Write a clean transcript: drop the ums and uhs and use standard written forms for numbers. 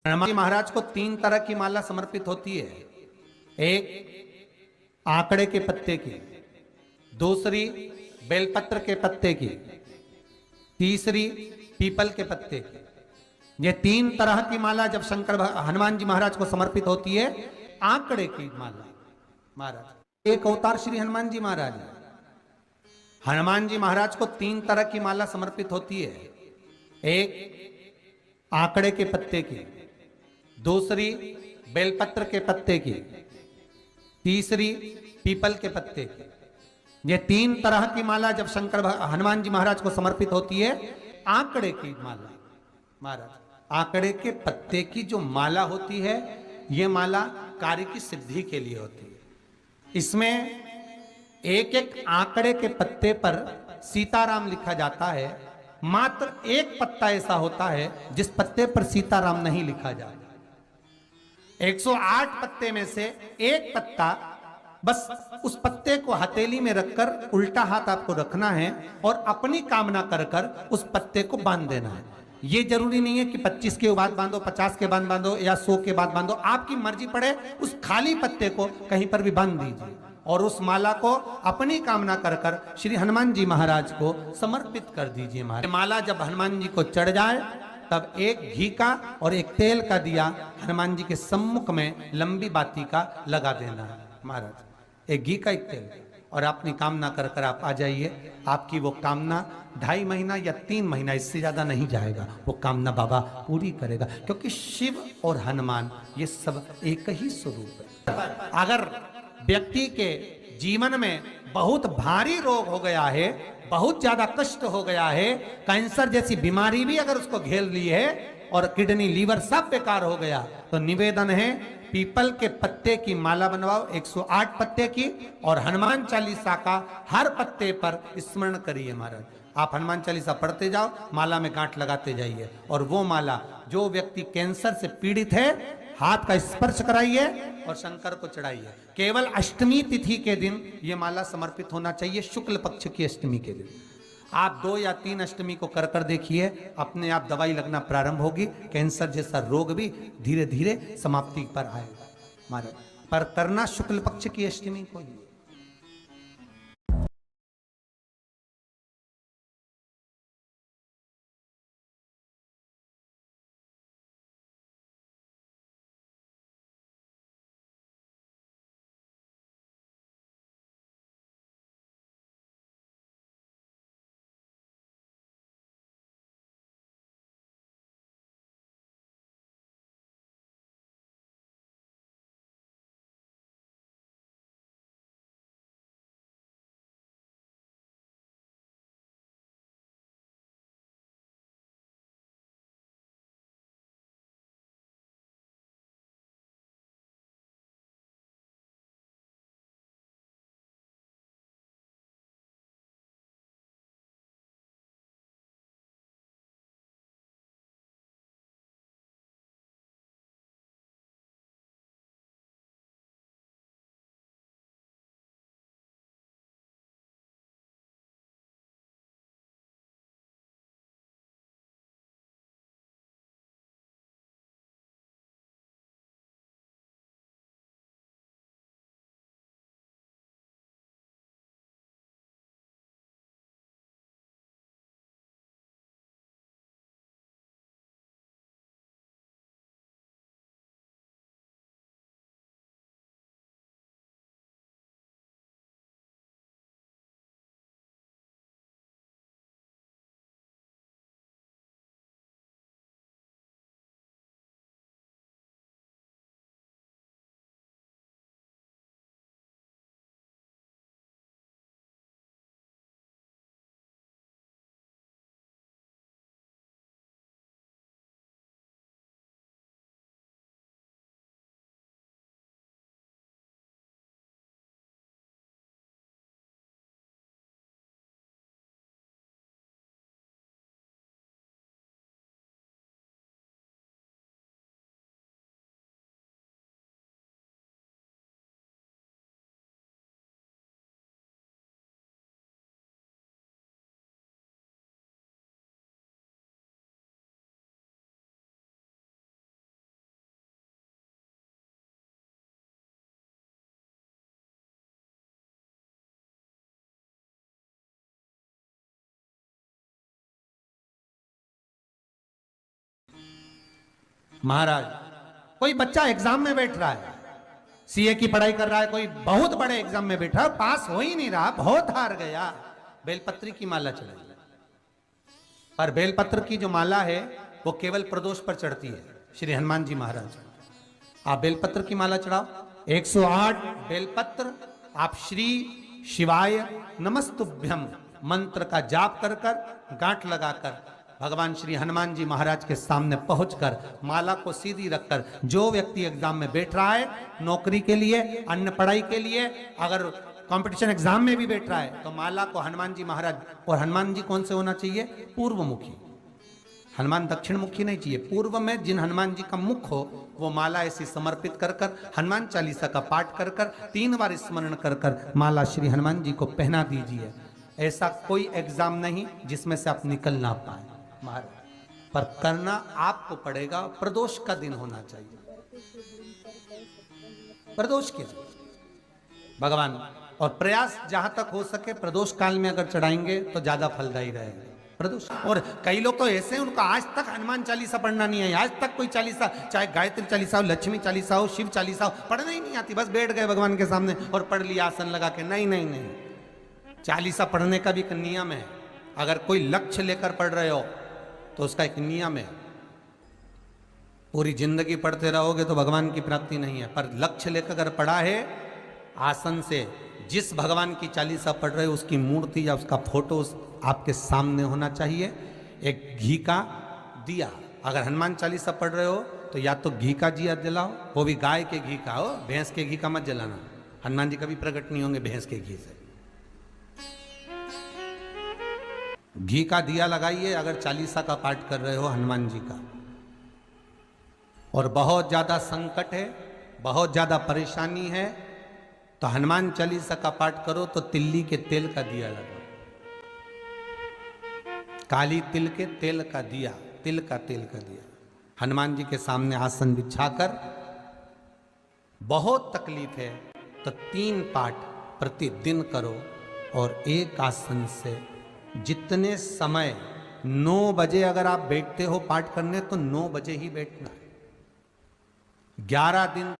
हनुमान जी महाराज को 3 तरह की माला समर्पित होती है। एक आंकड़े के पत्ते की, दूसरी बेलपत्र के पत्ते की, तीसरी पीपल के पत्ते की। ये 3 तरह की माला जब हनुमान जी महाराज को समर्पित होती है। आंकड़े की माला महाराज एक अवतार श्री हनुमान जी महाराज है। हनुमान जी महाराज को 3 तरह की माला समर्पित होती है। एक आंकड़े के पत्ते की, दूसरी बेलपत्र के पत्ते की, तीसरी पीपल के पत्ते की। ये 3 तरह की माला जब हनुमान जी महाराज को समर्पित होती है। आंकड़े की माला महाराज, आंकड़े के पत्ते की जो माला होती है, ये माला कार्य की सिद्धि के लिए होती है। इसमें एक एक आंकड़े के पत्ते पर सीताराम लिखा जाता है। मात्र एक पत्ता ऐसा होता है जिस पत्ते पर सीताराम नहीं लिखा जाता। 108 पत्ते में से एक पत्ता, बस उस पत्ते को हथेली में रखकर उल्टा हाथ आपको रखना है और अपनी कामना कर कर उस पत्ते को बांध देना है। ये जरूरी नहीं है कि 25 के बाद बांधो, 50 के बाद बांधो या 100 के बाद बांधो, आपकी मर्जी पड़े। उस खाली पत्ते को कहीं पर भी बांध दीजिए और उस माला को अपनी कामना कर कर श्री हनुमान जी महाराज को समर्पित कर दीजिए। माला जब हनुमान जी को चढ़ जाए तब एक घी का और एक तेल का दिया हनुमान जी के सम्मुख में लंबी बाती का लगा देना है महाराज। एक घी का, एक तेल, और अपनी कामना कर कर आप आ जाइए। आपकी वो कामना 2.5 महीना या 3 महीना, इससे ज्यादा नहीं जाएगा, वो कामना बाबा पूरी करेगा। क्योंकि शिव और हनुमान ये सब एक ही स्वरूप है। अगर व्यक्ति के जीवन में बहुत भारी रोग हो गया है, बहुत ज्यादा कष्ट हो गया है, कैंसर जैसी बीमारी भी अगर उसको घेर ली है और किडनी लीवर सब बेकार हो गया, तो निवेदन है पीपल के पत्ते की माला बनवाओ, 108 पत्ते की, और हनुमान चालीसा का हर पत्ते पर स्मरण करिए महाराज। आप हनुमान चालीसा पढ़ते जाओ, माला में गांठ लगाते जाइए, और वो माला जो व्यक्ति कैंसर से पीड़ित है हाथ का स्पर्श कराइए और शंकर को चढ़ाइए। केवल अष्टमी तिथि के दिन ये माला समर्पित होना चाहिए, शुक्ल पक्ष की अष्टमी के दिन। आप 2 या 3 अष्टमी को कर कर देखिए, अपने आप दवाई लगना प्रारंभ होगी। कैंसर जैसा रोग भी धीरे धीरे समाप्ति पर आएगा महाराज। पर करना शुक्ल पक्ष की अष्टमी को ही। महाराज कोई बच्चा एग्जाम में बैठ रहा है, सीए की पढ़ाई कर रहा है, कोई बहुत बड़े एग्जाम में बैठा, पास हो ही नहीं रहा, बहुत हार गया, बेलपत्री की माला चढ़ाई। पर बेलपत्र की जो माला है वो केवल प्रदोष पर चढ़ती है। श्री हनुमान जी महाराज आप बेलपत्र की माला चढ़ाओ, 108 बेलपत्र आप श्री शिवाय नमस्तुभ्यम मंत्र का जाप कर कर गांठ लगाकर भगवान श्री हनुमान जी महाराज के सामने पहुंचकर माला को सीधी रखकर, जो व्यक्ति एग्जाम में बैठ रहा है, नौकरी के लिए, अन्य पढ़ाई के लिए, अगर कंपटीशन एग्जाम में भी बैठ रहा है, तो माला को हनुमान जी महाराज, और हनुमान जी कौन से होना चाहिए? पूर्वमुखी। हनुमान दक्षिण मुखी नहीं चाहिए, पूर्व में जिन हनुमान जी का मुख हो वो माला ऐसी समर्पित कर कर हनुमान चालीसा का पाठ कर कर 3 बार स्मरण कर कर माला श्री हनुमान जी को पहना दीजिए। ऐसा कोई एग्जाम नहीं जिसमें से आप निकल ना पाए महाराज, पर करना आपको पड़ेगा। प्रदोष का दिन होना चाहिए, प्रदोष के दिन भगवान, और प्रयास जहां तक हो सके प्रदोष काल में अगर चढ़ाएंगे तो ज्यादा फलदायी रहेगा प्रदोष। और कई लोग तो ऐसे हैं उनको आज तक हनुमान चालीसा पढ़ना नहीं है, आज तक कोई चालीसा, चाहे गायत्री चालीसा हो, लक्ष्मी चालीसा हो, शिव चालीसा हो, पढ़ना ही नहीं आती, बस बैठ गए भगवान के सामने और पढ़ लिया आसन लगा के। नहीं नहीं नहीं, चालीसा पढ़ने का भी एक नियम है। अगर कोई लक्ष्य लेकर पढ़ रहे हो तो उसका एक नियम है। पूरी जिंदगी पढ़ते रहोगे तो भगवान की प्राप्ति नहीं है, पर लक्ष्य लेकर अगर पढ़ा है आसन से, जिस भगवान की चालीसा पढ़ रहे हो उसकी मूर्ति या उसका फोटो आपके सामने होना चाहिए। एक घी का दिया, अगर हनुमान चालीसा पढ़ रहे हो तो या तो घी का दिया जलाओ, वो भी गाय के घी का हो, भैंस के घी का मत जलाना, हनुमान जी कभी प्रकट नहीं होंगे भैंस के घी से। घी का दिया लगाइए अगर चालीसा का पाठ कर रहे हो हनुमान जी का। और बहुत ज्यादा संकट है, बहुत ज्यादा परेशानी है, तो हनुमान चालीसा का पाठ करो तो तिल्ली के तेल का दिया लगाओ, काली तिल के तेल का दिया, तिल का तेल का दिया हनुमान जी के सामने आसन बिछाकर। बहुत तकलीफ है तो 3 पाठ प्रतिदिन करो, और एक आसन से जितने समय 9 बजे अगर आप बैठते हो पाठ करने तो 9 बजे ही बैठना है। 11 दिन